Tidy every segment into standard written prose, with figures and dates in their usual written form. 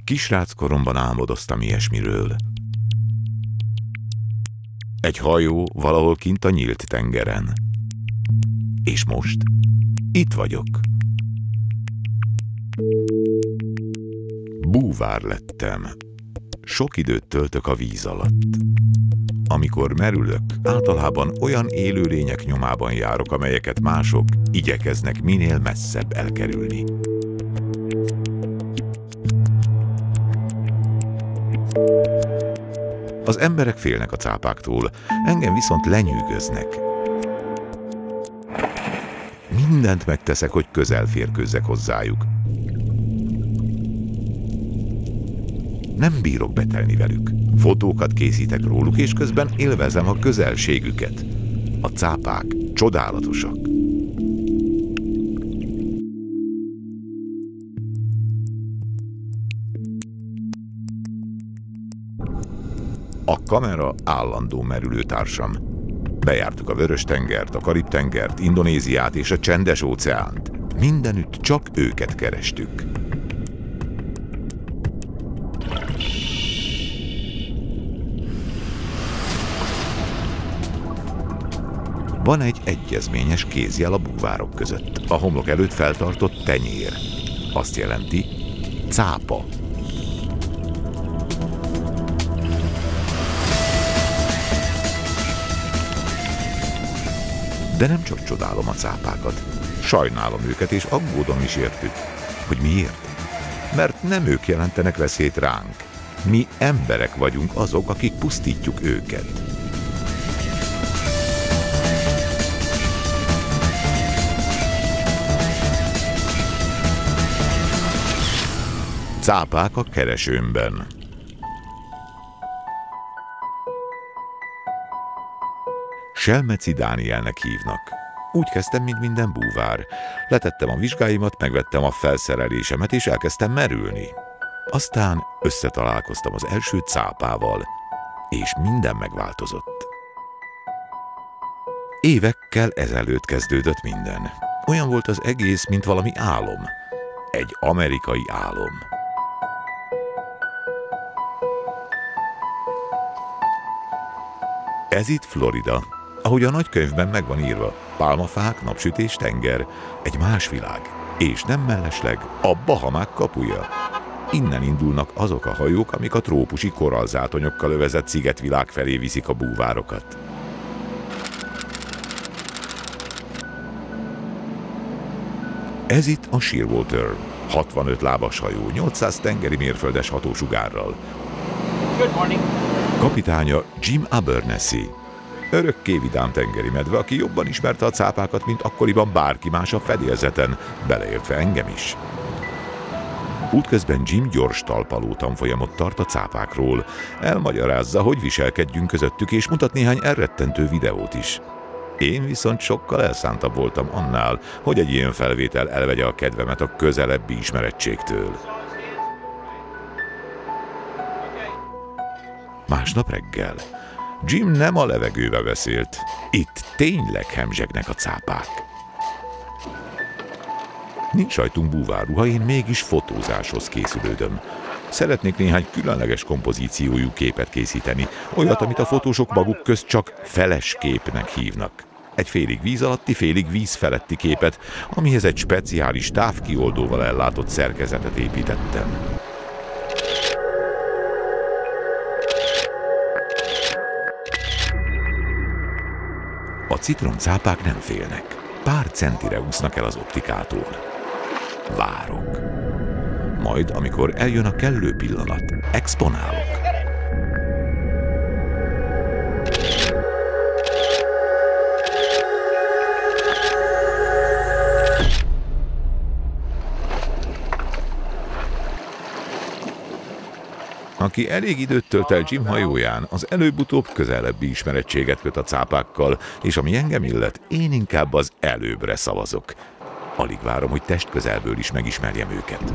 Kisrác koromban álmodoztam ilyesmiről. Egy hajó valahol kint a nyílt tengeren. És most itt vagyok. Búvár lettem. Sok időt töltök a víz alatt. Amikor merülök, általában olyan élőlények nyomában járok, amelyeket mások igyekeznek minél messzebb elkerülni. Az emberek félnek a cápáktól, engem viszont lenyűgöznek. Mindent megteszek, hogy közel férkőzzek hozzájuk. Nem bírok betelni velük. Fotókat készítek róluk, és közben élvezem a közelségüket. A cápák csodálatosak. A kamera állandó merülőtársam. Bejártuk a Vörös-tengert, a Karib-tengert, Indonéziát és a Csendes-óceánt. Mindenütt csak őket kerestük. Van egy egyezményes kézjel a búvárok között. A homlok előtt feltartott tenyér. Azt jelenti, cápa. De nem csak csodálom a cápákat. Sajnálom őket, és aggódom is értük. Hogy miért? Mert nem ők jelentenek veszélyt ránk. Mi emberek vagyunk azok, akik pusztítjuk őket. Cápák a keresőmben. Selmeci Dánielnek hívnak. Úgy kezdtem, mint minden búvár. Letettem a vizsgáimat, megvettem a felszerelésemet, és elkezdtem merülni. Aztán összetalálkoztam az első cápával, és minden megváltozott. Évekkel ezelőtt kezdődött minden. Olyan volt az egész, mint valami álom. Egy amerikai álom. Ez itt Florida. Ahogy a nagykönyvben meg van írva, pálmafák, napsütés, tenger, egy más világ, és nem mellesleg a Bahamák kapuja. Innen indulnak azok a hajók, amik a trópusi korallzátonyokkal övezett szigetvilág felé viszik a búvárokat. Ez itt a Shearwater, 65 lábas hajó, 800 tengeri mérföldes hatósugárral. Good morning. Kapitánya Jim Abernethy. Örökké vidám tengeri medve, aki jobban ismerte a cápákat, mint akkoriban bárki más a fedélzeten, beleértve engem is. Útközben Jim gyors talpaló tanfolyamot tart a cápákról. Elmagyarázza, hogy viselkedjünk közöttük, és mutat néhány elrettentő videót is. Én viszont sokkal elszántabb voltam annál, hogy egy ilyen felvétel elvegye a kedvemet a közelebbi ismerettségtől. Másnap reggel. Jim nem a levegőbe beszélt. Itt tényleg hemzsegnek a cápák. Nincs rajtunk búvárruha, én mégis fotózáshoz készülődöm. Szeretnék néhány különleges kompozíciójú képet készíteni, olyat, amit a fotósok maguk közt csak feles képnek hívnak. Egy félig víz alatti, félig víz feletti képet, amihez egy speciális távkioldóval ellátott szerkezetet építettem. A citromcápák nem félnek. Pár centire úsznak el az optikától. Várok. Majd, amikor eljön a kellő pillanat, exponálok. Aki elég időt tölt el Jim hajóján, az előbb-utóbb közelebbi ismerettséget köt a cápákkal, és ami engem illet, én inkább az előbbre szavazok. Alig várom, hogy testközelből is megismerjem őket.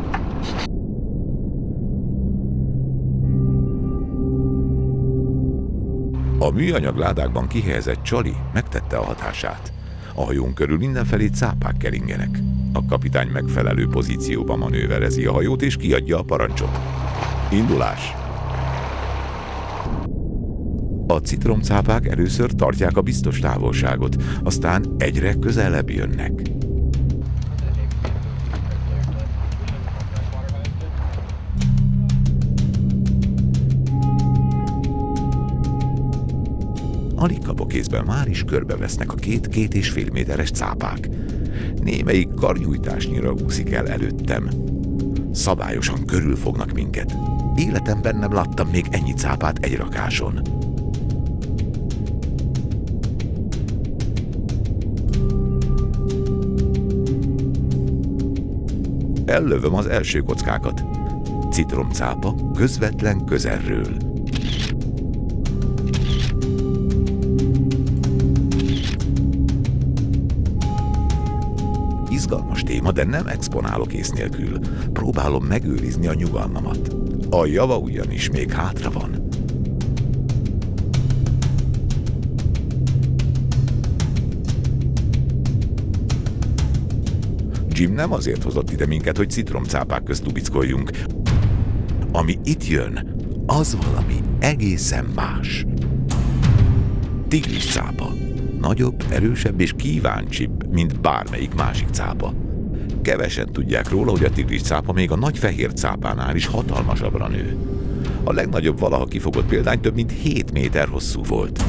A műanyag ládákban kihelyezett csali megtette a hatását. A hajón körül mindenfelé cápák keringenek. A kapitány megfelelő pozícióban manőverezi a hajót és kiadja a parancsot. Indulás! A citromcápák először tartják a biztos távolságot, aztán egyre közelebb jönnek. Alig kapok észben, már is körbevesznek a 2–2,5 méteres cápák. Némelyik karnyújtásnyira úszik el előttem. Szabályosan körülfognak minket. Életemben nem láttam még ennyi cápát egy rakáson. Ellövöm az első kockákat. Citromcápa közvetlen közelről. Izgalmas téma, de nem exponálok ész nélkül. Próbálom megőrizni a nyugalmamat. A java ugyanis még hátra van. Jim nem azért hozott ide minket, hogy citromcápák közt lubickoljunk. Ami itt jön, az valami egészen más. Tigriscápa. Nagyobb, erősebb és kíváncsibb, mint bármelyik másik cápa. Kevesen tudják róla, hogy a tigriscápa még a nagy fehér cápánál is hatalmasabbra nő. A legnagyobb valaha kifogott példány több mint 7 méter hosszú volt.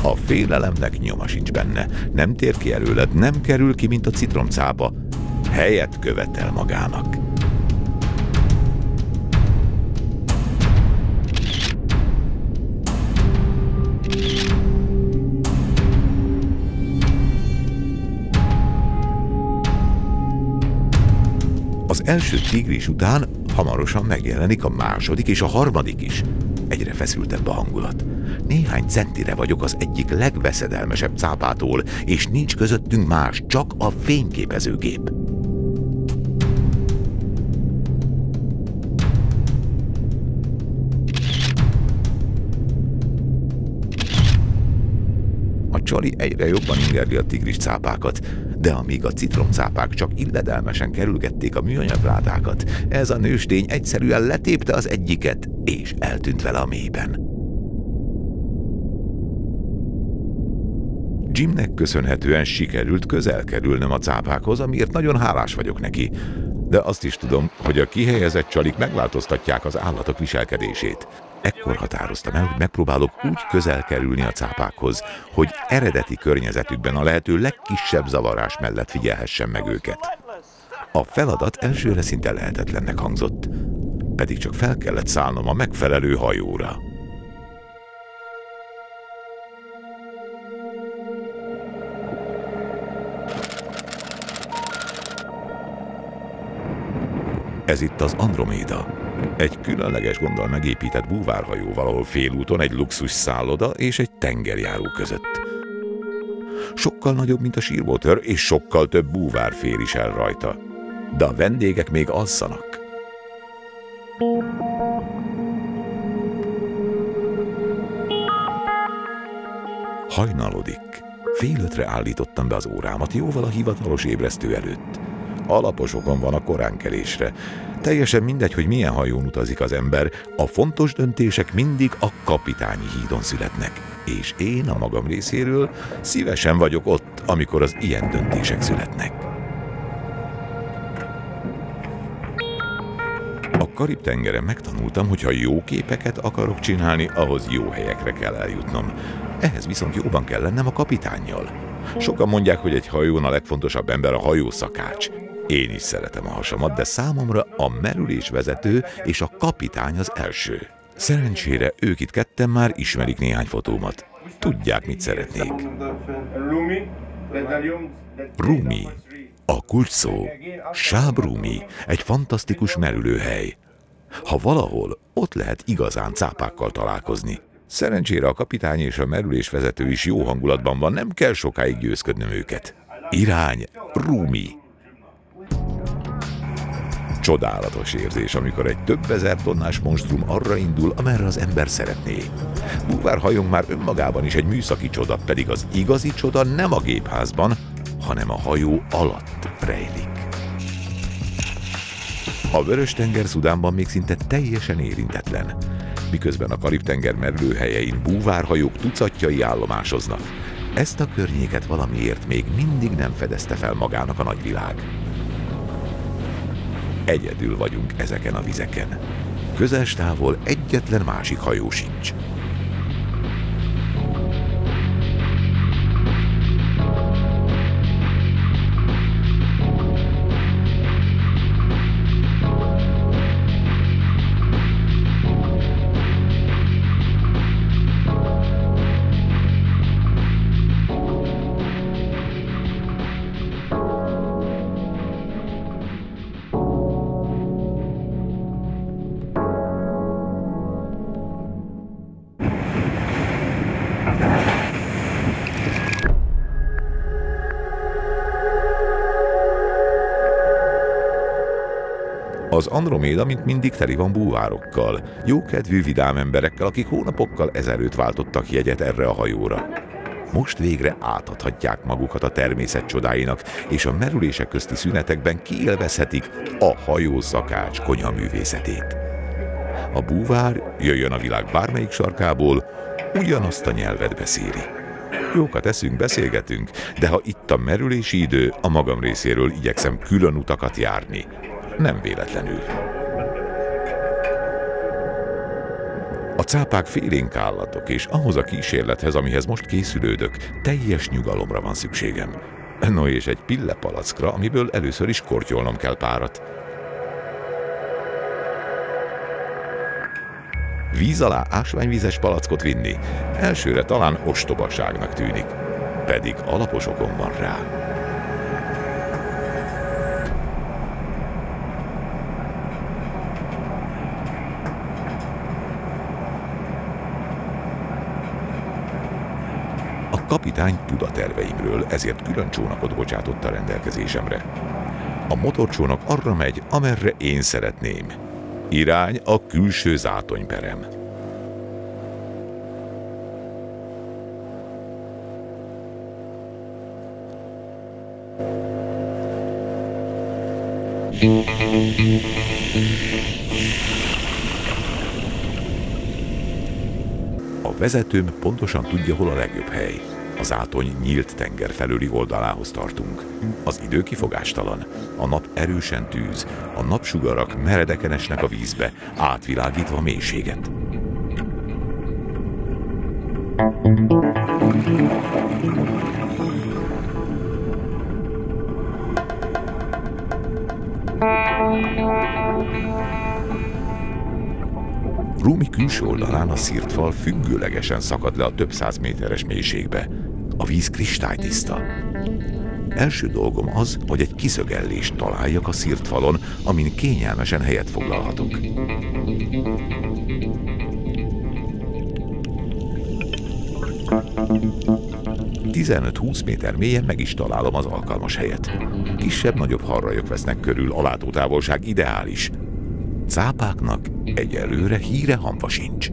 A félelemnek nyoma sincs benne, nem tér ki előled, nem kerül ki, mint a citromcápa. Helyet követel magának. Az első tigris után hamarosan megjelenik a második és a harmadik is. Egyre feszültebb a hangulat. Néhány centire vagyok az egyik legveszedelmesebb cápától, és nincs közöttünk más, csak a fényképezőgép. A csali egyre jobban ingerli a tigris cápákat, de amíg a citromcápák csak illedelmesen kerülgették a műanyagládákat, ez a nőstény egyszerűen letépte az egyiket, és eltűnt vele a mélyben. Jimnek köszönhetően sikerült közel kerülnöm a cápákhoz, amiért nagyon hálás vagyok neki. De azt is tudom, hogy a kihelyezett csalik megváltoztatják az állatok viselkedését. Ekkor határoztam el, hogy megpróbálok úgy közel kerülni a cápákhoz, hogy eredeti környezetükben a lehető legkisebb zavarás mellett figyelhessem meg őket. A feladat elsőre szinte lehetetlennek hangzott, pedig csak fel kellett szállnom a megfelelő hajóra. Ez itt az Androméda. Egy különleges gonddal megépített búvárhajó valahol félúton egy luxus szálloda és egy tengerjáró között. Sokkal nagyobb, mint a Shearwater, és sokkal több búvár fér is el rajta. De a vendégek még alszanak. Hajnalodik. 4:30-re állítottam be az órámat, jóval a hivatalos ébresztő előtt. Alapos okom van a koránkelésre. Teljesen mindegy, hogy milyen hajón utazik az ember, a fontos döntések mindig a kapitányi hídon születnek. És én a magam részéről szívesen vagyok ott, amikor az ilyen döntések születnek. A Karib-tengeren megtanultam, hogy ha jó képeket akarok csinálni, ahhoz jó helyekre kell eljutnom. Ehhez viszont jóban kell lennem a kapitánnyal. Sokan mondják, hogy egy hajón a legfontosabb ember a hajószakács. Én is szeretem a hasamat, de számomra a merülésvezető és a kapitány az első. Szerencsére ők itt ketten már ismerik néhány fotómat. Tudják, mit szeretnék. Rumi. A kulcsszó. Shab Rumi. Egy fantasztikus merülőhely. Ha valahol, ott lehet igazán cápákkal találkozni. Szerencsére a kapitány és a merülésvezető is jó hangulatban van, nem kell sokáig győzködnöm őket. Irány Rumi. Csodálatos érzés, amikor egy több ezer tonnás monstrum arra indul, amerre az ember szeretné. Búvárhajónk már önmagában is egy műszaki csoda, pedig az igazi csoda nem a gépházban, hanem a hajó alatt rejlik. A Vörös-tenger Szudánban még szinte teljesen érintetlen, miközben a Karib-tenger merülőhelyein búvárhajók tucatjai állomásoznak. Ezt a környéket valamiért még mindig nem fedezte fel magának a nagyvilág. Egyedül vagyunk ezeken a vizeken. Közel-távol egyetlen másik hajó sincs. Az Androméda, mint mindig, teli van búvárokkal, jókedvű, vidám emberekkel, akik hónapokkal ezelőtt váltottak jegyet erre a hajóra. Most végre átadhatják magukat a természet csodáinak, és a merülések közti szünetekben kiélvezhetik a hajószakács konyhaművészetét. A búvár, jöjjön a világ bármelyik sarkából, ugyanazt a nyelvet beszéli. Jókat eszünk, beszélgetünk, de ha itt a merülési idő, a magam részéről igyekszem külön utakat járni. Nem véletlenül. A cápák félénk állatok, és ahhoz a kísérlethez, amihez most készülődök, teljes nyugalomra van szükségem. No, és egy pillepalackra, amiből először is kortyolnom kell párat. Víz alá ásványvízes palackot vinni elsőre talán ostobaságnak tűnik, pedig alapos okom van rá. A kapitány tud a terveimről, ezért külön csónakot bocsátott a rendelkezésemre. A motorcsónak arra megy, amerre én szeretném. Irány a külső zátonyperem. A vezetőm pontosan tudja, hol a legjobb hely. Az átony nyílt tenger felőli oldalához tartunk. Az idő kifogástalan. A nap erősen tűz. A napsugarak meredeken esnek a vízbe, átvilágítva a mélységet. Rumi külső oldalán a szirtfal függőlegesen szakad le a több száz méteres mélységbe. A víz kristálytiszta. Első dolgom az, hogy egy kiszögellést találjak a szirtfalon, amin kényelmesen helyet foglalhatok. ...15-20 méter mélyen meg is találom az alkalmas helyet. Kisebb-nagyobb harrajok vesznek körül, a látótávolság ideális. Cápáknak egyelőre híre hamva sincs.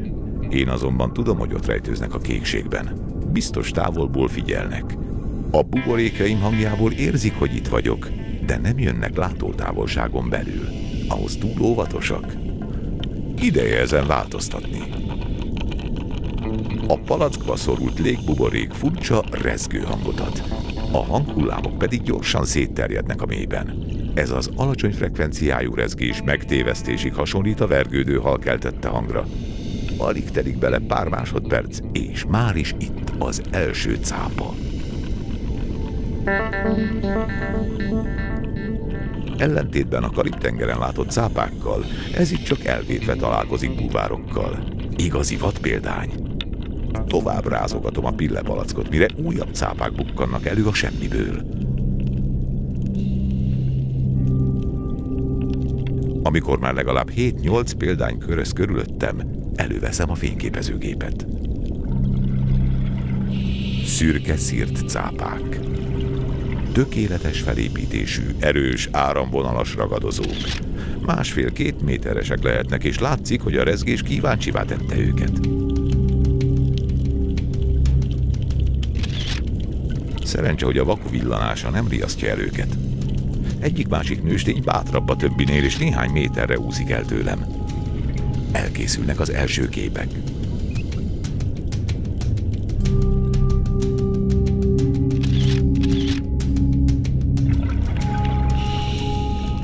Én azonban tudom, hogy ott rejtőznek a kékségben. Biztos távolból figyelnek. A buborékaim hangjából érzik, hogy itt vagyok, de nem jönnek látótávolságon belül. Ahhoz túl óvatosak. Ideje ezen változtatni. A palackba szorult légbuborék furcsa, rezgő hangot ad. A hanghullámok pedig gyorsan szétterjednek a mélyben. Ez az alacsony frekvenciájú rezgés megtévesztésig hasonlít a vergődő hal keltette hangra. Alig telik bele pár másodperc, és már is itt az első cápa. Ellentétben a Karib-tengeren látott cápákkal, ez itt csak elvétve találkozik búvárokkal. Igazi vadpéldány. Tovább rázogatom a pillepalackot, mire újabb cápák bukkannak elő a semmiből. Amikor már legalább 7-8 példány köröz körülöttem, előveszem a fényképezőgépet. Szürke szírt cápák. Tökéletes felépítésű, erős, áramvonalas ragadozók. 1,5-2 méteresek lehetnek, és látszik, hogy a rezgés kíváncsivá tette őket. Szerencse, hogy a vaku villanása nem riasztja el őket. Egyik-másik nőstény bátrabb a többinél, és néhány méterre úszik el tőlem. Elkészülnek az első képek.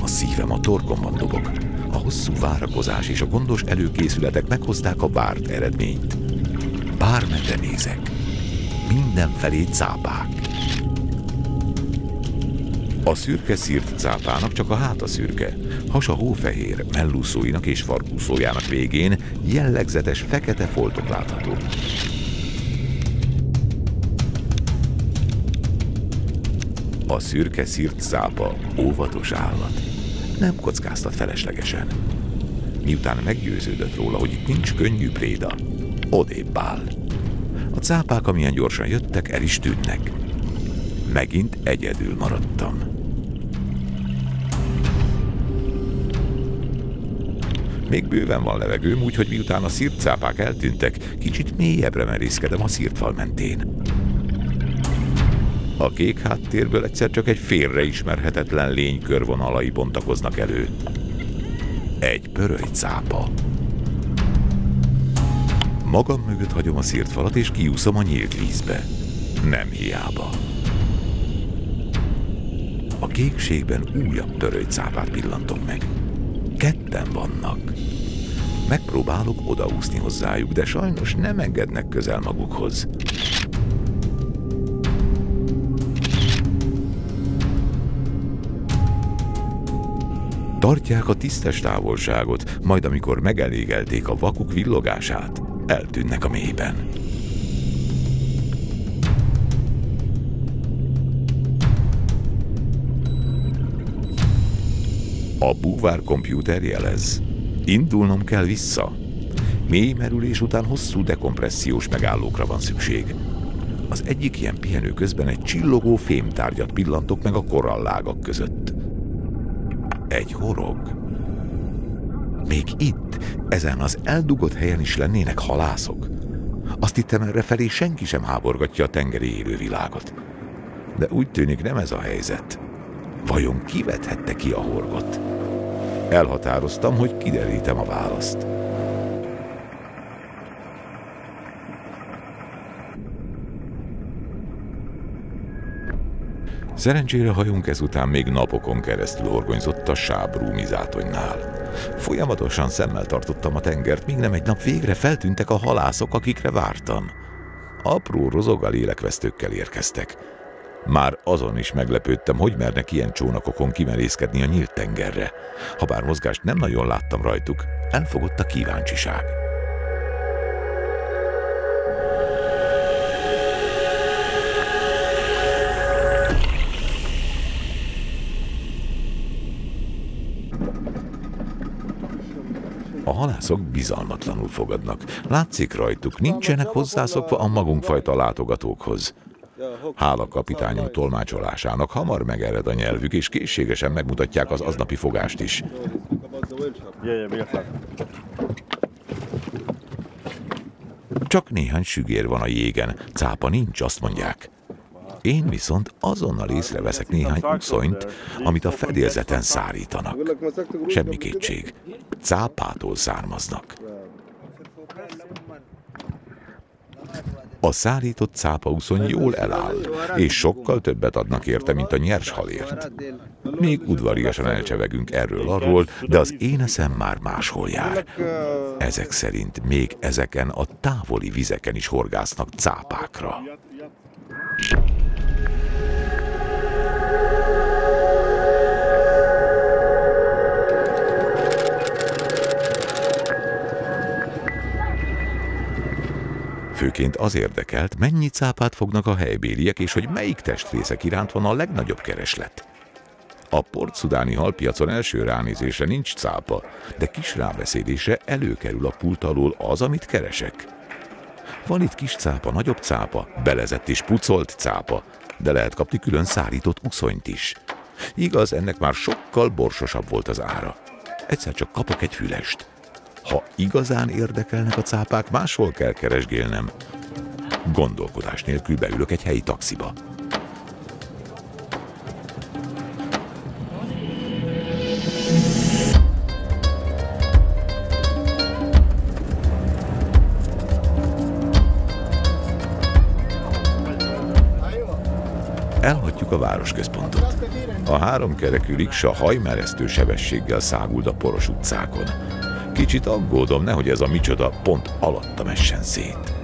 A szívem a torkomban dobog. A hosszú várakozás és a gondos előkészületek meghozták a várt eredményt. Bármerre nézek, mindenfelé cápák. A szürke szírt cápának csak a háta szürke, hasa hófehér, mellúszóinak és farkúszójának végén jellegzetes fekete foltok látható. A szürke szírt cápa óvatos állat. Nem kockáztat feleslegesen. Miután meggyőződött róla, hogy itt nincs könnyű préda, odébb áll. A cápák, amilyen gyorsan jöttek, el is tűnnek. Megint egyedül maradtam. Még bőven van levegőm, úgyhogy miután a szírt cápák eltűntek, kicsit mélyebbre merészkedem a szírtfal mentén. A kék háttérből egyszer csak egy félreismerhetetlen lény körvonalai bontakoznak elő. Egy pörölycápa. Magam mögött hagyom a szírtfalat és kiúszom a nyílt vízbe. Nem hiába. A kékségben újabb pörölycápát pillantok meg. Ketten vannak. Megpróbálok odaúszni hozzájuk, de sajnos nem engednek közel magukhoz. Tartják a tisztes távolságot, majd amikor megelégelték a vakuk villogását, eltűnnek a mélyben. A búvár kompjúter jelez. Indulnom kell vissza. Mély merülés után hosszú dekompressziós megállókra van szükség. Az egyik ilyen pihenő közben egy csillogó fémtárgyat pillantok meg a korallágak között. Egy horog. Még itt, ezen az eldugott helyen is lennének halászok. Azt hittem, errefelé senki sem háborgatja a tengeri élővilágot. De úgy tűnik, nem ez a helyzet. Vajon ki vethette ki a horgot? Elhatároztam, hogy kiderítem a választ. Szerencsére hajunk ezután még napokon keresztül horgonyzott a sábrúmi zátonynál. Folyamatosan szemmel tartottam a tengert, míg nem egy nap végre feltűntek a halászok, akikre vártam. Apró rozoga lélekvesztőkkel érkeztek. Már azon is meglepődtem, hogy mernek ilyen csónakokon kimerészkedni a nyílt tengerre. Habár mozgást nem nagyon láttam rajtuk, elfogott a kíváncsiság. A halászok bizalmatlanul fogadnak. Látszik rajtuk, nincsenek hozzászokva a magunkfajta látogatókhoz. Hála kapitányom tolmácsolásának hamar megered a nyelvük, és készségesen megmutatják az aznapi fogást is. Csak néhány sügér van a jégen, cápa nincs, azt mondják. Én viszont azonnal észreveszek néhány uszonyt, amit a fedélzeten szárítanak. Semmi kétség, cápától származnak. A szárított cápauszony jól eláll, és sokkal többet adnak érte, mint a nyers halért. Még udvariasan elcsevegünk erről-arról, de az én eszem már máshol jár. Ezek szerint még ezeken a távoli vizeken is horgásznak cápákra. Főként az érdekelt, mennyi cápát fognak a helybéliek, és hogy melyik testrészek iránt van a legnagyobb kereslet. A port-szudáni halpiacon első ránézésre nincs cápa, de kis rábeszélésre előkerül a pult alól az, amit keresek. Van itt kis cápa, nagyobb cápa, belezett és pucolt cápa, de lehet kapni külön szárított uszonyt is. Igaz, ennek már sokkal borsosabb volt az ára. Egyszer csak kapok egy fülest. Ha igazán érdekelnek a cápák, máshol kell keresgélnem. Gondolkodás nélkül beülök egy helyi taxiba. Elhagyjuk a városközpontot. A háromkerekű riksa hajmeresztő sebességgel száguld a poros utcákon. Kicsit aggódom, nehogy ez a micsoda pont alattam essen szét.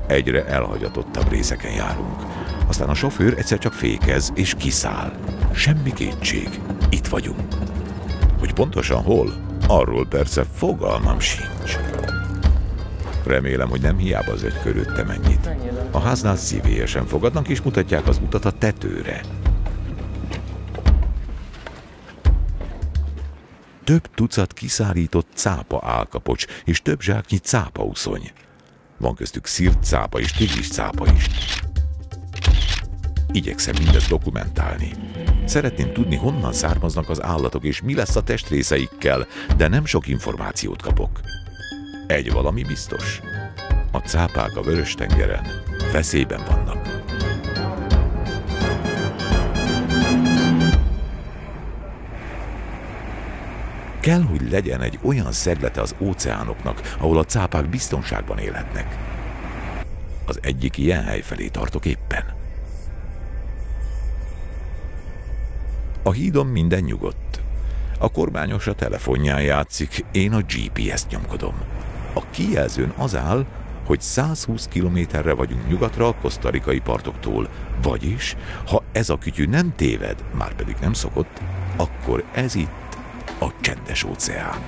Egyre elhagyatottabb részeken járunk. Aztán a sofőr egyszer csak fékez és kiszáll. Semmi kétség, itt vagyunk. Hogy pontosan hol? Arról persze fogalmam sincs. Remélem, hogy nem hiába zögykörődtem ennyit. A háznál szívélyesen fogadnak és mutatják az utat a tetőre. Több tucat kiszárított cápa állkapocs és több zsáknyi cápauszony. Van köztük szírt cápa és tigris cápa is. Igyekszem mindezt dokumentálni. Szeretném tudni, honnan származnak az állatok és mi lesz a testrészeikkel, de nem sok információt kapok. Egy valami biztos. A cápák a Vörös-tengeren veszélyben vannak. Kell, hogy legyen egy olyan szeglete az óceánoknak, ahol a cápák biztonságban élhetnek. Az egyik ilyen hely felé tartok éppen. A hídon minden nyugodt. A kormányos a telefonján játszik, én a GPS-t nyomkodom. A kijelzőn az áll, hogy 120 kilométerre vagyunk nyugatra a kosztarikai partoktól, vagyis, ha ez a kütyű nem téved, már pedig nem szokott, akkor ez itt a Csendes-óceán.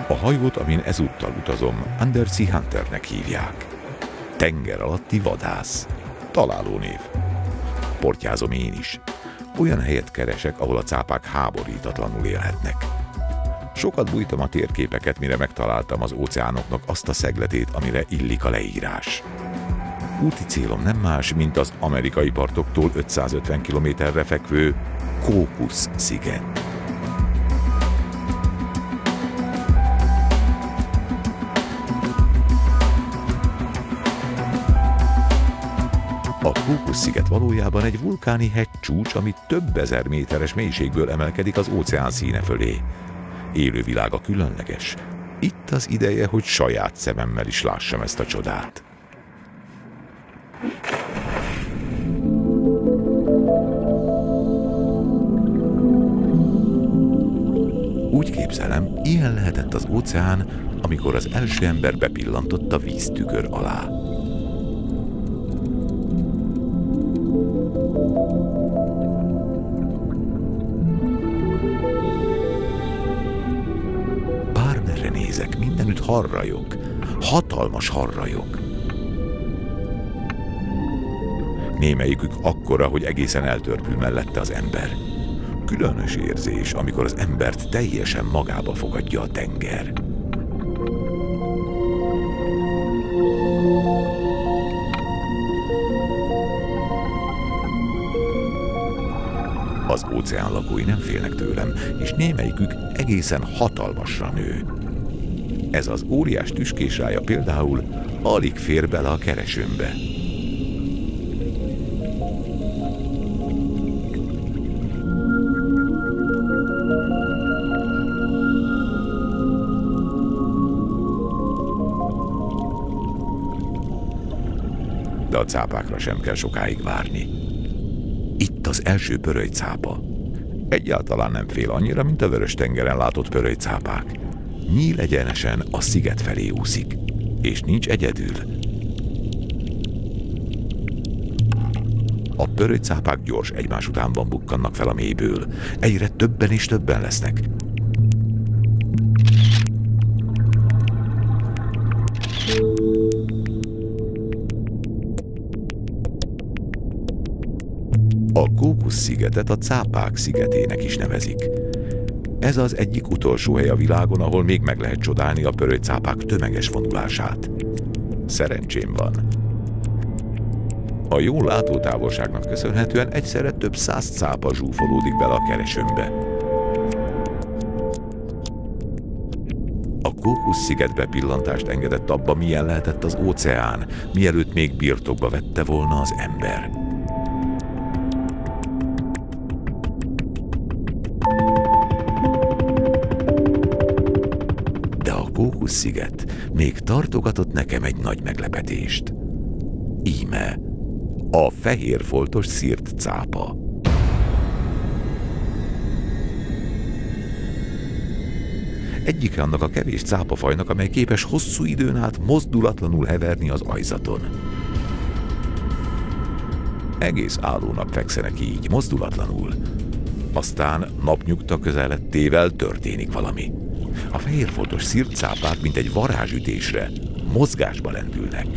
A hajót, amin ezúttal utazom, Undersea Hunternek hívják. Tenger alatti vadász. Találó név. Portyázom én is. Olyan helyet keresek, ahol a cápák háborítatlanul élhetnek. Sokat bújtam a térképeket, mire megtaláltam az óceánoknak azt a szegletét, amire illik a leírás. Úti célom nem más, mint az amerikai partoktól 550 kilométerre fekvő Cocos-sziget. A Cocos-sziget valójában egy vulkáni hegycsúcs, ami több ezer méteres mélységből emelkedik az óceán színe fölé. Élővilága különleges. Itt az ideje, hogy saját szememmel is lássam ezt a csodát. Úgy képzelem, ilyen lehetett az óceán, amikor az első ember bepillantott a víztükör alá. Bármerre nézek, mindenütt harrajok, hatalmas harrajok. Némelyikük akkora, hogy egészen eltörpül mellette az ember. Különös érzés, amikor az embert teljesen magába fogadja a tenger. Az óceán lakói nem félnek tőlem, és némelyikük egészen hatalmasra nő. Ez az óriás tüskésrája például alig fér bele a keresőmbe. De a cápákra sem kell sokáig várni. Itt az első pörölycápa. Egyáltalán nem fél annyira, mint a Vörös-tengeren látott pörölycápák. Nyíl egyenesen a sziget felé úszik, és nincs egyedül. A pörölycápák gyors egymás utánban bukkannak fel a mélyből. Egyre többen és többen lesznek. Caucasus-szigetet a cápák szigetének is nevezik. Ez az egyik utolsó hely a világon, ahol még meg lehet csodálni a pörölycápák tömeges vonulását. Szerencsém van. A jó látótávolságnak köszönhetően egyszerre több 100 cápa zsúfolódik bele a keresőmbe. A Caucasus-szigetbe pillantást engedett abba, milyen lehetett az óceán, mielőtt még birtokba vette volna az ember. De a Caucasus-sziget még tartogatott nekem egy nagy meglepetést. Íme a fehérfoltos szirtcápa. Egyike annak a kevés cápafajnak, amely képes hosszú időn át mozdulatlanul heverni az aljzaton. Egész állónap fekszenek így, mozdulatlanul. Aztán napnyugta közelettével történik valami. A fehérfoltos szirtcápák, mint egy varázsütésre, mozgásba lendülnek.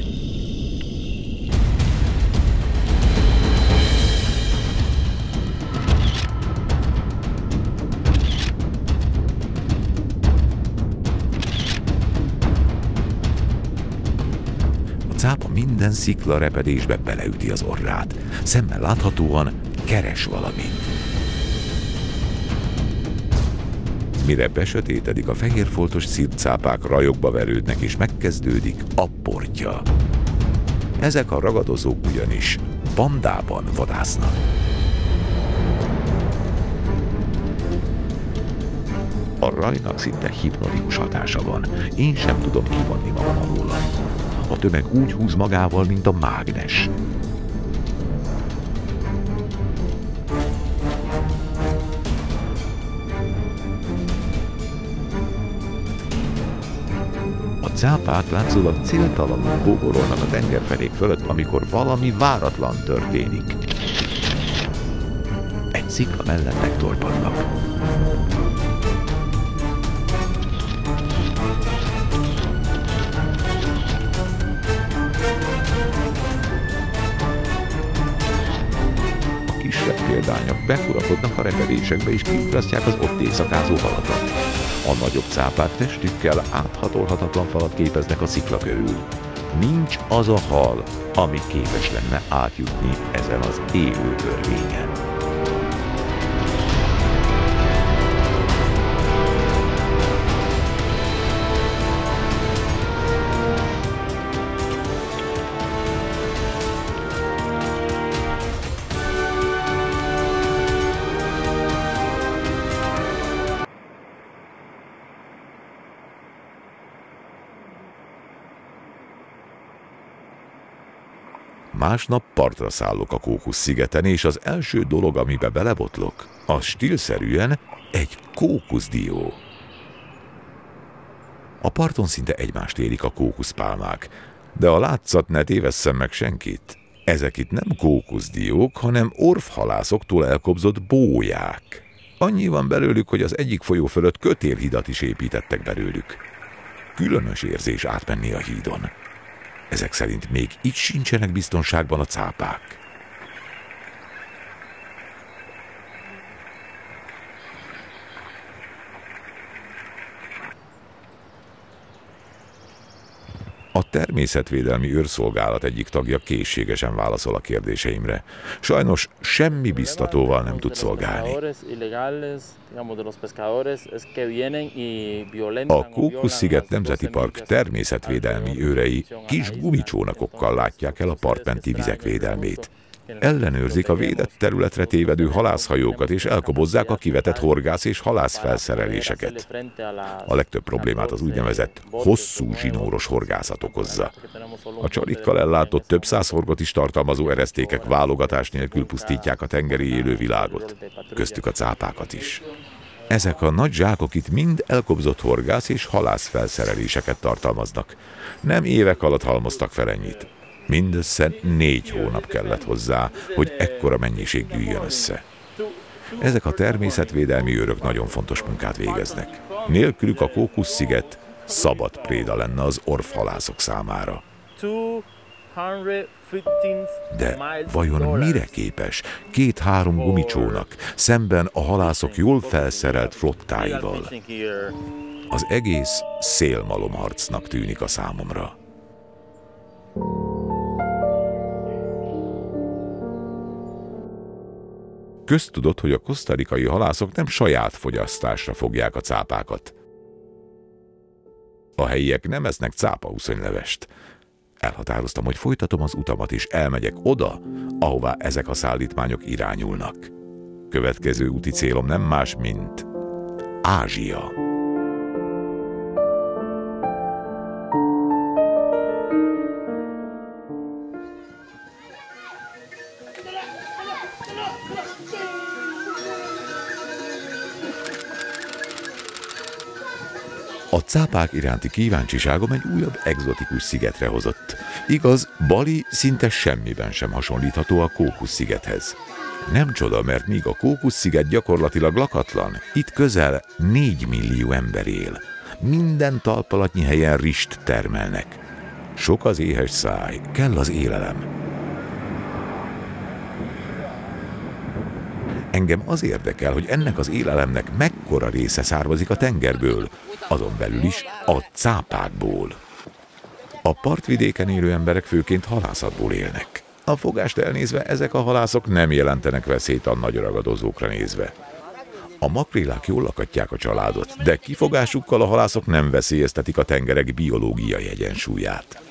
A cápa minden szikla repedésbe beleüti az orrát. Szemmel láthatóan keres valamit. Mire besötétedik, a fehérfoltos szirtcápák rajokba verődnek, és megkezdődik a portja. Ezek a ragadozók ugyanis bandában vadásznak. A rajnak szinte hipnotikus hatása van. Én sem tudom kivonni magam alóla. A tömeg úgy húz magával, mint a mágnes. A cápák látszólag céltalanul kóborolnak a tengerfenék fölött, amikor valami váratlan történik. Egy szikla mellett megtorpannak. Példányak befurakodnak a repedésekbe és kiugrasztják az ott éjszakázó halakat. A nagyobb cápák testükkel áthatolhatatlan falat képeznek a szikla körül. Nincs az a hal, ami képes lenne átjutni ezen az élő örvényen. Másnap partra szállok a Caucasus-szigeten, és az első dolog, amibe belebotlok, az stílszerűen egy kókuszdió. A parton szinte egymást érik a kókuszpálmák, de a látszat ne tévesszem meg senkit. Ezek itt nem kókuszdiók, hanem orvhalászoktól elkobzott bóják. Annyi van belőlük, hogy az egyik folyó fölött kötélhidat is építettek belőlük. Különös érzés átmenni a hídon. Ezek szerint még itt sincsenek biztonságban a cápák. A természetvédelmi őrszolgálat egyik tagja készségesen válaszol a kérdéseimre. Sajnos semmi biztatóval nem tud szolgálni. A Caucasus-sziget Nemzeti Park természetvédelmi őrei kis gumicsónakokkal látják el a partmenti vizek védelmét. Ellenőrzik a védett területre tévedő halászhajókat, és elkobozzák a kivetett horgász- és halászfelszereléseket. A legtöbb problémát az úgynevezett hosszú zsinóros horgászat okozza. A csalikkal ellátott több száz horgot is tartalmazó eresztékek válogatás nélkül pusztítják a tengeri élővilágot, köztük a cápákat is. Ezek a nagy zsákok itt mind elkobzott horgász- és halászfelszereléseket tartalmaznak. Nem évek alatt halmoztak fel ennyit. Mindössze 4 hónap kellett hozzá, hogy ekkora mennyiség gyűjjön össze. Ezek a természetvédelmi őrök nagyon fontos munkát végeznek. Nélkülük a Caucasus-sziget szabad préda lenne az orvhalászok számára. De vajon mire képes 2-3 gumicsónak szemben a halászok jól felszerelt flottáival? Az egész szélmalomharcnak tűnik a számomra. Köztudott, hogy a kosztarikai halászok nem saját fogyasztásra fogják a cápákat. A helyiek nem esznek cápauszonylevest. Elhatároztam, hogy folytatom az utamat, és elmegyek oda, ahová ezek a szállítmányok irányulnak. Következő úti célom nem más, mint Ázsia. A cápák iránti kíváncsiságom egy újabb egzotikus szigetre hozott. Igaz, Bali szinte semmiben sem hasonlítható a Kókusz-szigethez. Nem csoda, mert míg a Kókusz-sziget gyakorlatilag lakatlan, itt közel 4 millió ember él. Minden talpalatnyi helyen rist termelnek. Sok az éhes száj, kell az élelem. Engem az érdekel, hogy ennek az élelemnek mekkora része származik a tengerből, azon belül is a cápákból. A partvidéken élő emberek főként halászatból élnek. A fogást elnézve ezek a halászok nem jelentenek veszélyt a nagy ragadozókra nézve. A makrélák jól lakatják a családot, de kifogásukkal a halászok nem veszélyeztetik a tengerek biológiai egyensúlyát.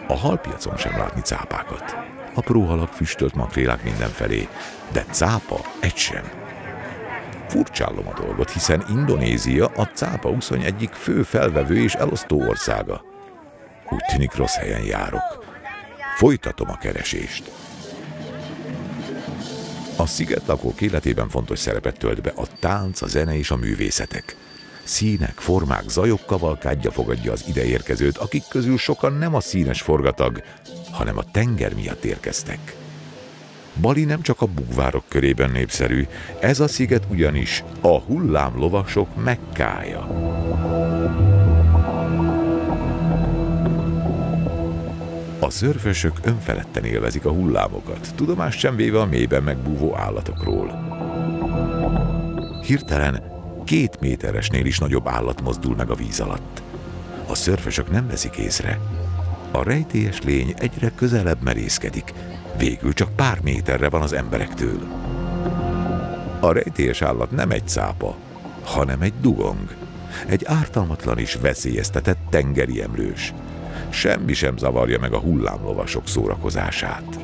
A halpiacon sem látni cápákat. Apró halak, füstölt makrélák mindenfelé, de cápa egy sem. Furcsálom a dolgot, hiszen Indonézia a cápauszony egyik fő felvevő és elosztó országa. Úgy tűnik, rossz helyen járok. Folytatom a keresést. A szigetlakók életében fontos szerepet tölt be a tánc, a zene és a művészetek. Színek, formák, zajok kavalkádja fogadja az ideérkezőt, akik közül sokan nem a színes forgatag, hanem a tenger miatt érkeztek. Bali nem csak a búvárok körében népszerű, ez a sziget ugyanis a hullámlovasok Mekkája. A szörfösök önfeledten élvezik a hullámokat, tudomást sem véve a mélyben megbúvó állatokról. Hirtelen 2 méteresnél is nagyobb állat mozdul meg a víz alatt. A szörfösök nem veszik észre. A rejtélyes lény egyre közelebb merészkedik, végül csak pár méterre van az emberektől. A rejtélyes állat nem egy cápa, hanem egy dugong. Egy ártalmatlan és veszélyeztetett tengeri emlős. Semmi sem zavarja meg a hullámlovasok szórakozását.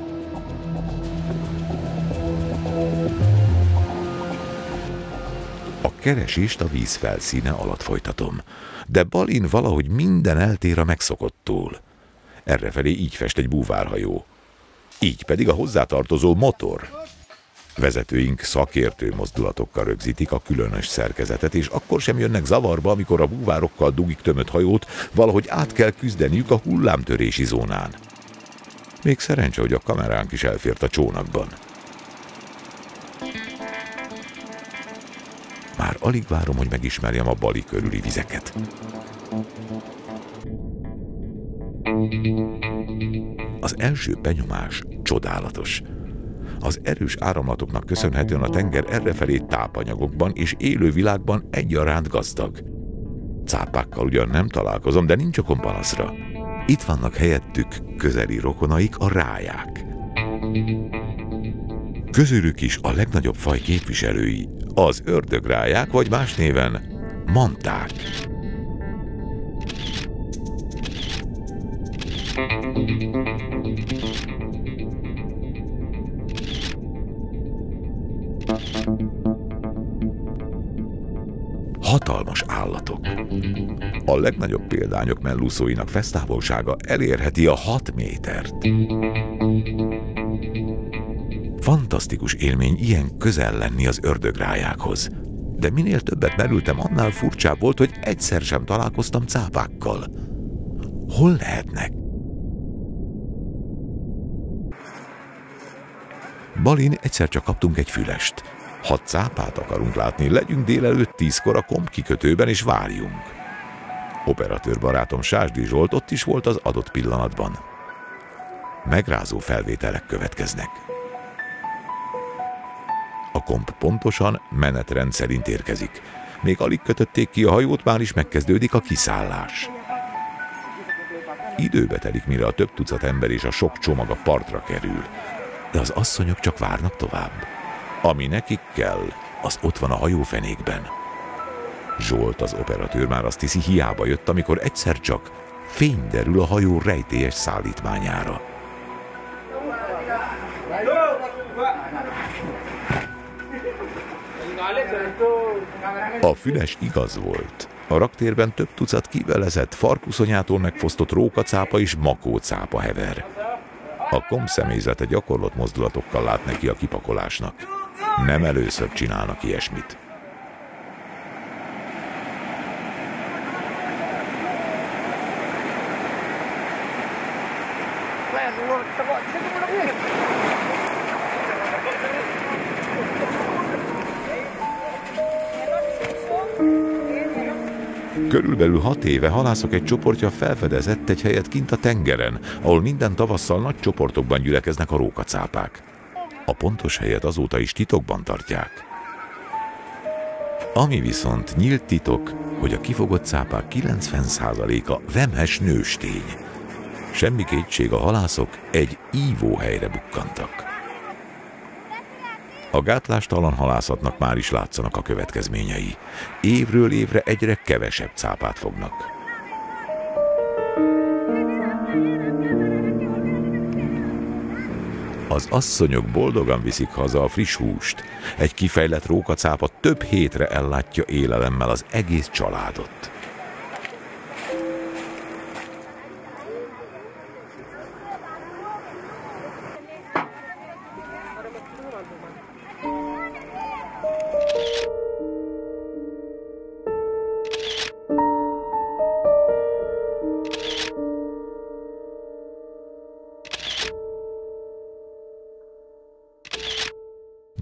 A keresést a víz felszíne alatt folytatom, de Balin valahogy minden eltér a megszokottól. Errefelé így fest egy búvárhajó, így pedig a hozzátartozó motor. Vezetőink szakértő mozdulatokkal rögzítik a különös szerkezetet, és akkor sem jönnek zavarba, amikor a búvárokkal dugik tömött hajót valahogy át kell küzdeniük a hullámtörési zónán. Még szerencse, hogy a kameránk is elfért a csónakban. Már alig várom, hogy megismerjem a Bali körüli vizeket. Az első benyomás csodálatos. Az erős áramlatoknak köszönhetően a tenger errefelé tápanyagokban és élővilágban egyaránt gazdag. Cápákkal ugyan nem találkozom, de nincs okom panaszra. Itt vannak helyettük közeli rokonaik, a ráják. Közülük is a legnagyobb faj képviselői, az ördögráják, vagy más néven manták. Hatalmas állatok. A legnagyobb példányok mellúszóinak fesztávolsága elérheti a 6 métert. Fantasztikus élmény ilyen közel lenni az ördögrájákhoz. De minél többet merültem, annál furcsább volt, hogy egyszer sem találkoztam cápákkal. Hol lehetnek? Balin egyszer csak kaptunk egy fülest. Ha cápát akarunk látni, legyünk délelőtt 10-kor a Komp kikötőben és várjunk. Operatőr barátom Sásdi Zsolt ott is volt az adott pillanatban. Megrázó felvételek következnek. A komp pontosan menetrend szerint érkezik. Még alig kötötték ki a hajót, már is megkezdődik a kiszállás. Időbe telik, mire a több tucat ember és a sok csomag a partra kerül. De az asszonyok csak várnak tovább. Ami nekik kell, az ott van a hajófenékben. Zsolt, az operatőr már azt hiszi, hiába jött, amikor egyszer csak fény derül a hajó rejtélyes szállítmányára. A füles igaz volt. A raktérben több tucat kivelezett, farkuszonyától megfosztott rókacápa és makócápa hever. A komp személyzete gyakorlott mozdulatokkal lát neki a kipakolásnak. Nem először csinálnak ilyesmit. Körülbelül 6 éve halászok egy csoportja felfedezett egy helyet kint a tengeren, ahol minden tavasszal nagy csoportokban gyülekeznek a rókacápák. A pontos helyet azóta is titokban tartják. Ami viszont nyílt titok, hogy a kifogott cápák 90%-a vemhes nőstény. Semmi kétség, a halászok egy ívóhelyre bukkantak. A gátlástalan halászatnak már is látszanak a következményei. Évről évre egyre kevesebb cápát fognak. Az asszonyok boldogan viszik haza a friss húst. Egy kifejlett rókacápa több hétre ellátja élelemmel az egész családot.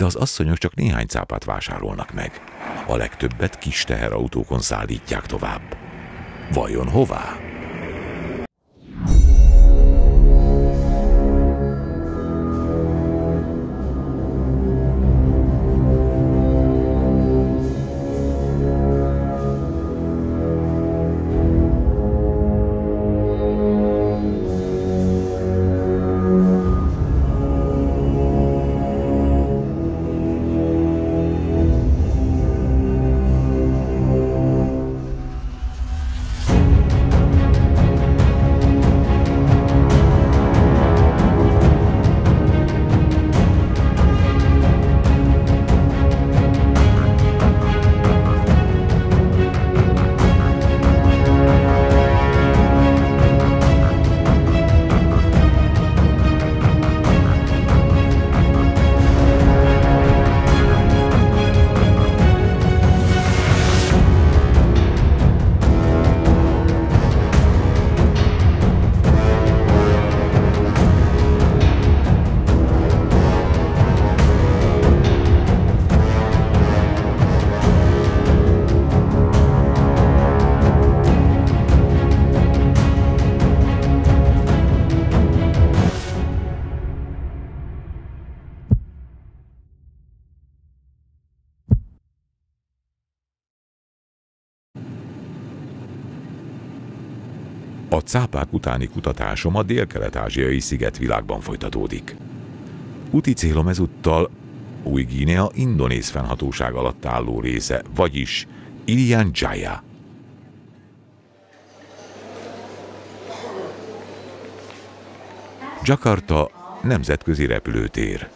De az asszonyok csak néhány cápát vásárolnak meg. A legtöbbet kis teherautókon szállítják tovább. Vajon hová? A cápák utáni kutatásom a dél-kelet-ázsiai szigetvilágban folytatódik. Úti célom ezúttal Új-Guinea indonéz fennhatóság alatt álló része, vagyis Irian Jaya. Jakarta nemzetközi repülőtér.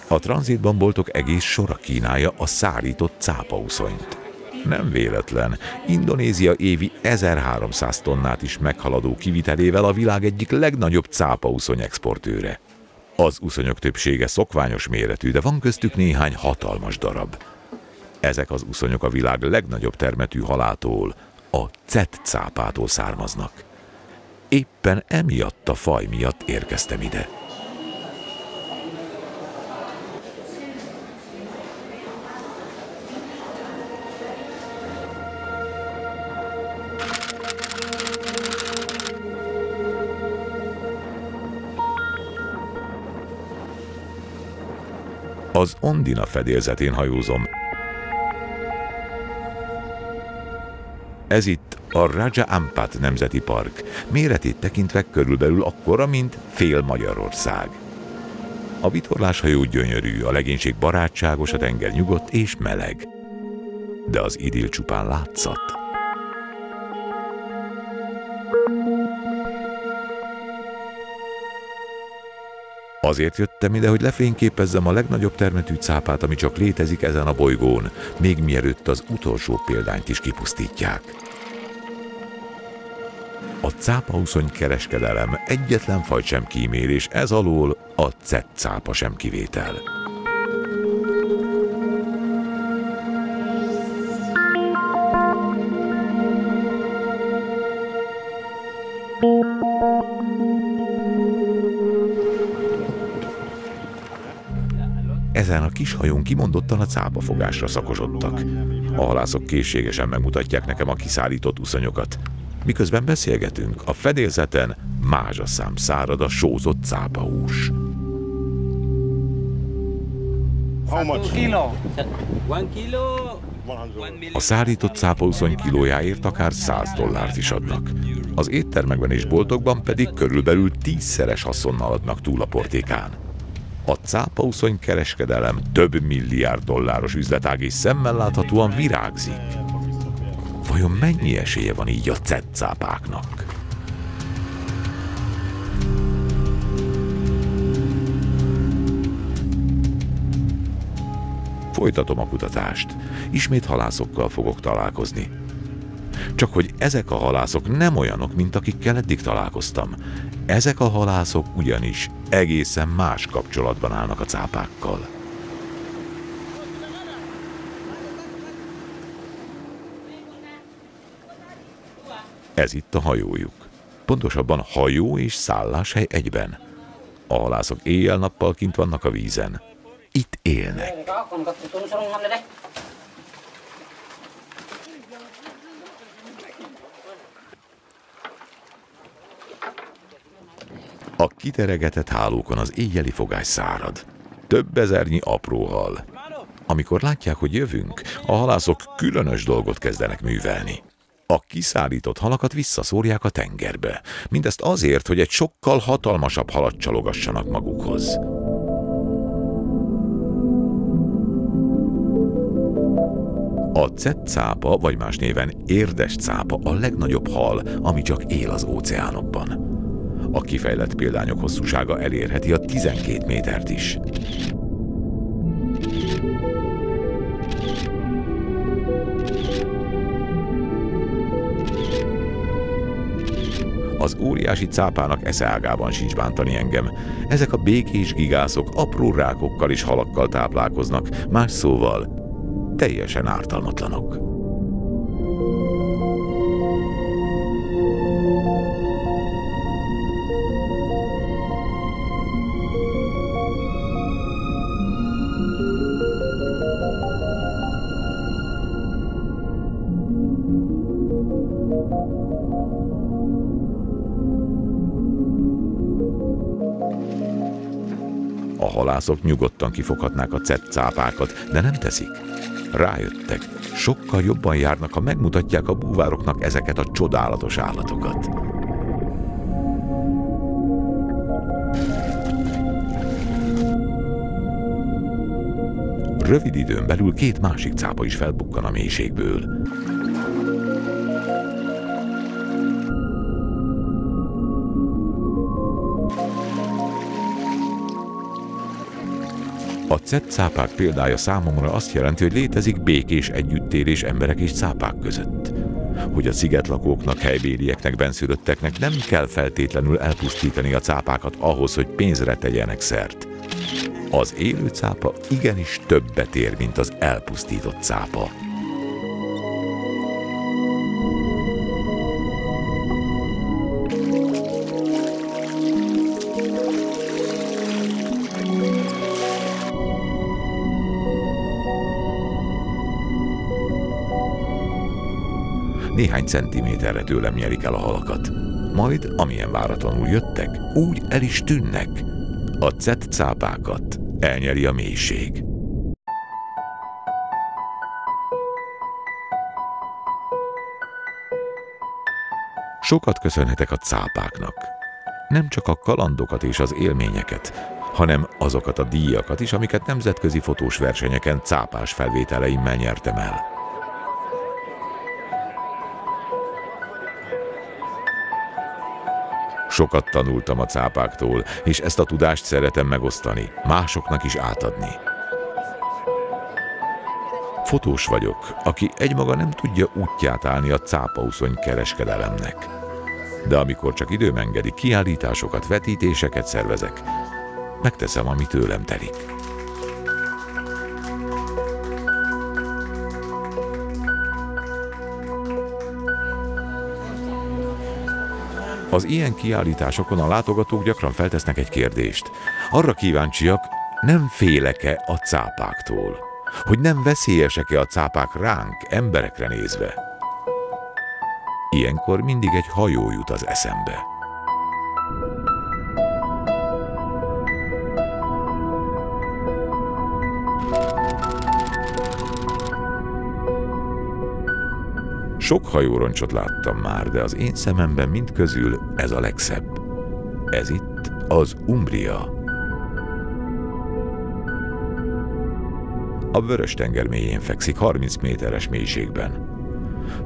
A tranzitban boltok egész sora kínálja a szárított cápauszonyt. Nem véletlen, Indonézia évi 1300 tonnát is meghaladó kivitelével a világ egyik legnagyobb cápauszony exportőre. Az uszonyok többsége szokványos méretű, de van köztük néhány hatalmas darab. Ezek az uszonyok a világ legnagyobb termetű halától, a cettcápától származnak. Éppen emiatt a faj miatt érkeztem ide. Az Ondina fedélzetén hajózom. Ez itt a Raja Ampat Nemzeti Park, méretét tekintve körülbelül akkora, mint fél Magyarország. A vitorláshajó gyönyörű, a legénység barátságos, a tenger nyugodt és meleg. De az idill csupán látszat. Azért jöttem ide, hogy lefényképezzem a legnagyobb termetű cápát, ami csak létezik ezen a bolygón, még mielőtt az utolsó példányt is kipusztítják. A cápauszony kereskedelem egyetlen fajt sem kímél, és ez alól a cettcápa sem kivétel. Ezen a kis hajón kimondottan a cápafogásra szakosodtak. A halászok készségesen megmutatják nekem a kiszállított uszonyokat. Miközben beszélgetünk, a fedélzeten mázsaszám szárad a sózott cápahús. A szállított cápauszony kilójáért akár $100 is adnak. Az éttermekben és boltokban pedig körülbelül 10-szeres haszonnal adnak túl a portékán. A cápauszony kereskedelem több milliárd dolláros üzletág és szemmel láthatóan virágzik. Vajon mennyi esélye van így a cettcápáknak? Folytatom a kutatást. Ismét halászokkal fogok találkozni. Csak hogy ezek a halászok nem olyanok, mint akikkel eddig találkoztam. Ezek a halászok ugyanis egészen más kapcsolatban állnak a cápákkal. Ez itt a hajójuk. Pontosabban hajó és szálláshely egyben. A halászok éjjel-nappal kint vannak a vízen. Itt élnek. A kiteregetett hálókon az éjjeli fogás szárad. Több ezernyi apró hal. Amikor látják, hogy jövünk, a halászok különös dolgot kezdenek művelni. A kiszállított halakat visszaszórják a tengerbe. Mindezt azért, hogy egy sokkal hatalmasabb halat csalogassanak magukhoz. A cettcápa, vagy más néven érdescápa a legnagyobb hal, ami csak él az óceánokban. A kifejlett példányok hosszúsága elérheti a 12 métert is. Az óriási cápának eszeágában sincs bántani engem. Ezek a békés gigászok apró rákokkal és halakkal táplálkoznak, más szóval teljesen ártalmatlanok. A halászok nyugodtan kifoghatnák a cettcápákat, de nem teszik. Rájöttek, sokkal jobban járnak, ha megmutatják a búvároknak ezeket a csodálatos állatokat. Rövid időn belül két másik cápa is felbukkan a mélységből. A cettcápák példája számomra azt jelenti, hogy létezik békés együttélés emberek és cápák között. Hogy a szigetlakóknak, helybélieknek, benszülötteknek nem kell feltétlenül elpusztítani a cápákat ahhoz, hogy pénzre tegyenek szert. Az élő cápa igenis többet ér, mint az elpusztított cápa. Néhány centiméterre tőlem nyerik el a halakat. Majd, amilyen váratlanul jöttek, úgy el is tűnnek. A cettcápákat elnyeri a mélység. Sokat köszönhetek a cápáknak. Nem csak a kalandokat és az élményeket, hanem azokat a díjakat is, amiket nemzetközi fotós versenyeken cápás felvételeimmel nyertem el. Sokat tanultam a cápáktól, és ezt a tudást szeretem megosztani, másoknak is átadni. Fotós vagyok, aki egymaga nem tudja útját állni a cápauszony kereskedelemnek. De amikor csak időm engedi, kiállításokat, vetítéseket szervezek, megteszem, ami tőlem telik. Az ilyen kiállításokon a látogatók gyakran feltesznek egy kérdést. Arra kíváncsiak, nem félek-e a cápáktól? Hogy nem veszélyesek-e a cápák ránk, emberekre nézve? Ilyenkor mindig egy hajó jut az eszembe. Sok hajóroncsot láttam már, de az én szememben mindközül ez a legszebb. Ez itt az Umbria. A Vörös-tenger mélyén fekszik, 30 méteres mélységben.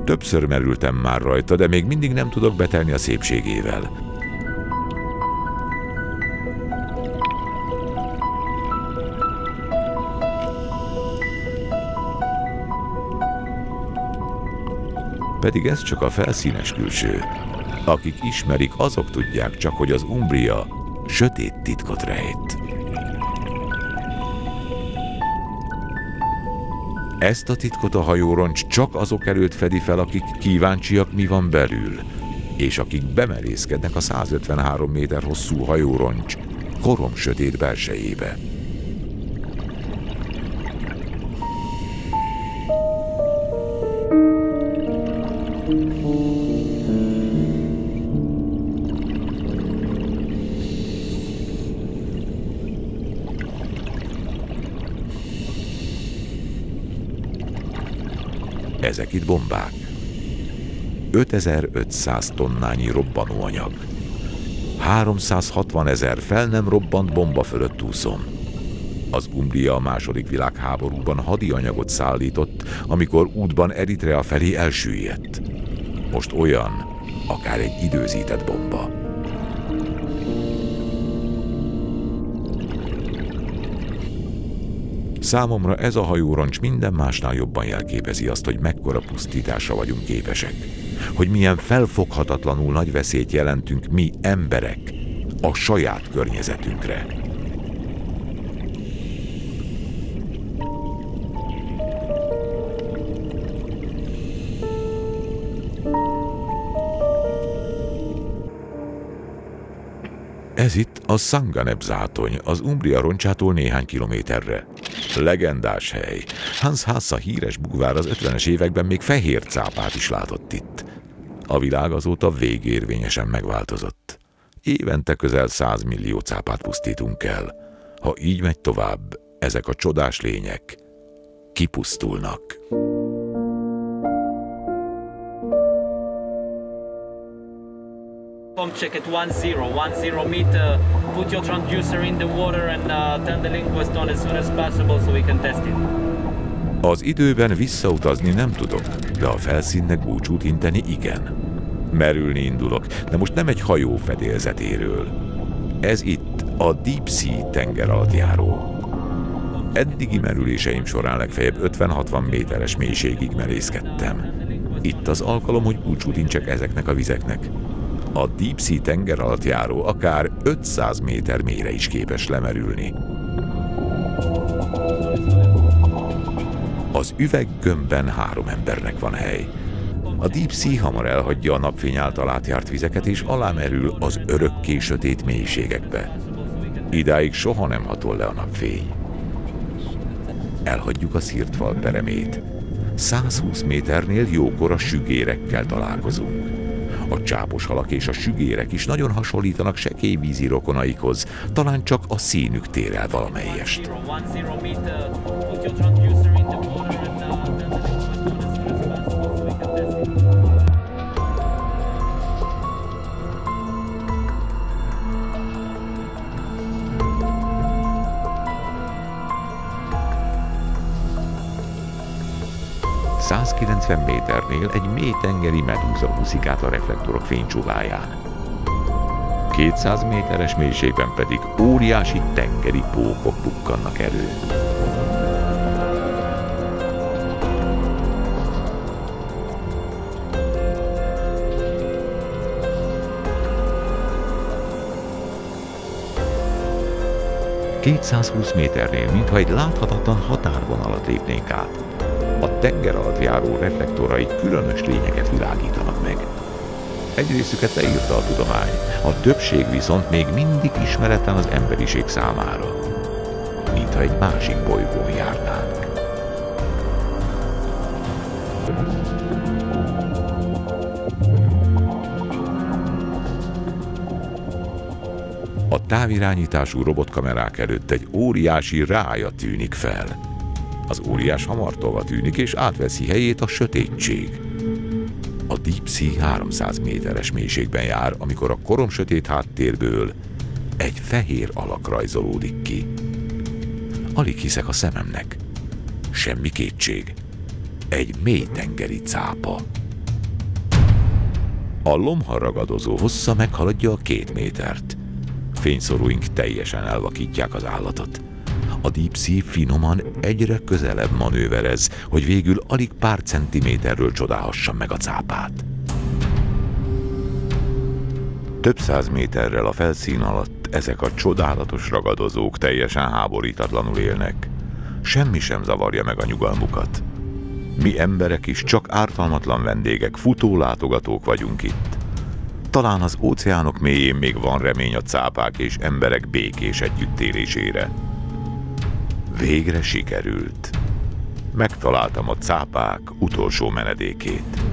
Többször merültem már rajta, de még mindig nem tudok betelni a szépségével. Pedig ez csak a felszínes külső. Akik ismerik, azok tudják csak, hogy az Umbria sötét titkot rejt. Ezt a titkot a hajóroncs csak azok előtt fedi fel, akik kíváncsiak, mi van belül, és akik bemerészkednek a 153 méter hosszú hajóroncs koromsötét belsejébe. Ezek itt bombák. 5500 tonnányi robbanóanyag. 360 000 fel nem robbant bomba fölött úszom. Az Umbria a II. Világháborúban hadianyagot szállított, amikor útban Eritrea felé elsüllyedt. Most olyan, akár egy időzített bomba. Számomra ez a hajóroncs minden másnál jobban jelképezi azt, hogy mekkora pusztításra vagyunk képesek. Hogy milyen felfoghatatlanul nagy veszélyt jelentünk mi emberek a saját környezetünkre. Ez itt a Sanganeb-zátony, az Umbria roncsától néhány kilométerre. Legendás hely. Hans Hassa híres búvár az 50-es években még fehér cápát is látott itt. A világ azóta végérvényesen megváltozott. Évente közel 100 millió cápát pusztítunk el. Ha így megy tovább, ezek a csodás lények kipusztulnak. Pump check at 10 meter. Put your transducer in the water and turn the linguist on as soon as possible so we can test it. Az időben visszautazni nem tudok, de a felszínnek búcsút inteni igen. Merülni indulok, de most nem egy hajó fedélzetéről. Ez itt a Deep Sea tengeralattjáró. Eddigi merüléseim során legfeljebb 50-60 méteres mélységig merészkedtem. Itt az alkalom, hogy búcsút intsek ezeknek a vizeknek. A Deep Sea tengeralattjáró akár 500 méter mélyre is képes lemerülni. Az üveggömbben 3 embernek van hely. A Deep Sea hamar elhagyja a napfény által átjárt vizeket, és alámerül az örökké sötét mélységekbe. Idáig soha nem hatol le a napfény. Elhagyjuk a szírt fal peremét. 120 méternél jókor a sügérekkel találkozunk. A csápos halak és a sügérek is nagyon hasonlítanak sekélyvízi rokonaikhoz, talán csak a színük tér el valamelyest. 190 méternél egy mélytengeri medúza úszik át a reflektorok fénycsóváján. 200 méteres mélységben pedig óriási tengeri pókok bukkannak elő. ...220 méternél, mintha egy láthatatlan határvonalat lépnénk át. A tenger alatt járó reflektorai különös lényeket világítanak meg. Egy részüket leírta a tudomány, a többség viszont még mindig ismeretlen az emberiség számára. Mintha egy másik bolygón járnánk. A távirányítású robotkamerák előtt egy óriási rája tűnik fel. Az óriás hamartolva tűnik, és átveszi helyét a sötétség. A Deep Sea 300 méteres mélységben jár, amikor a koromsötét háttérből egy fehér alak rajzolódik ki. Alig hiszek a szememnek. Semmi kétség. Egy mélytengeri cápa. A lomharagadozó hossza meghaladja a 2 métert. Fényszóróink teljesen elvakítják az állatot. A Deep Sea finoman egyre közelebb manőverez, hogy végül alig pár centiméterről csodálhassam meg a cápát. Több száz méterrel a felszín alatt ezek a csodálatos ragadozók teljesen háborítatlanul élnek. Semmi sem zavarja meg a nyugalmukat. Mi emberek is csak ártalmatlan vendégek, futólátogatók vagyunk itt. Talán az óceánok mélyén még van remény a cápák és emberek békés együttélésére. Végre sikerült. Megtaláltam a cápák utolsó menedékét.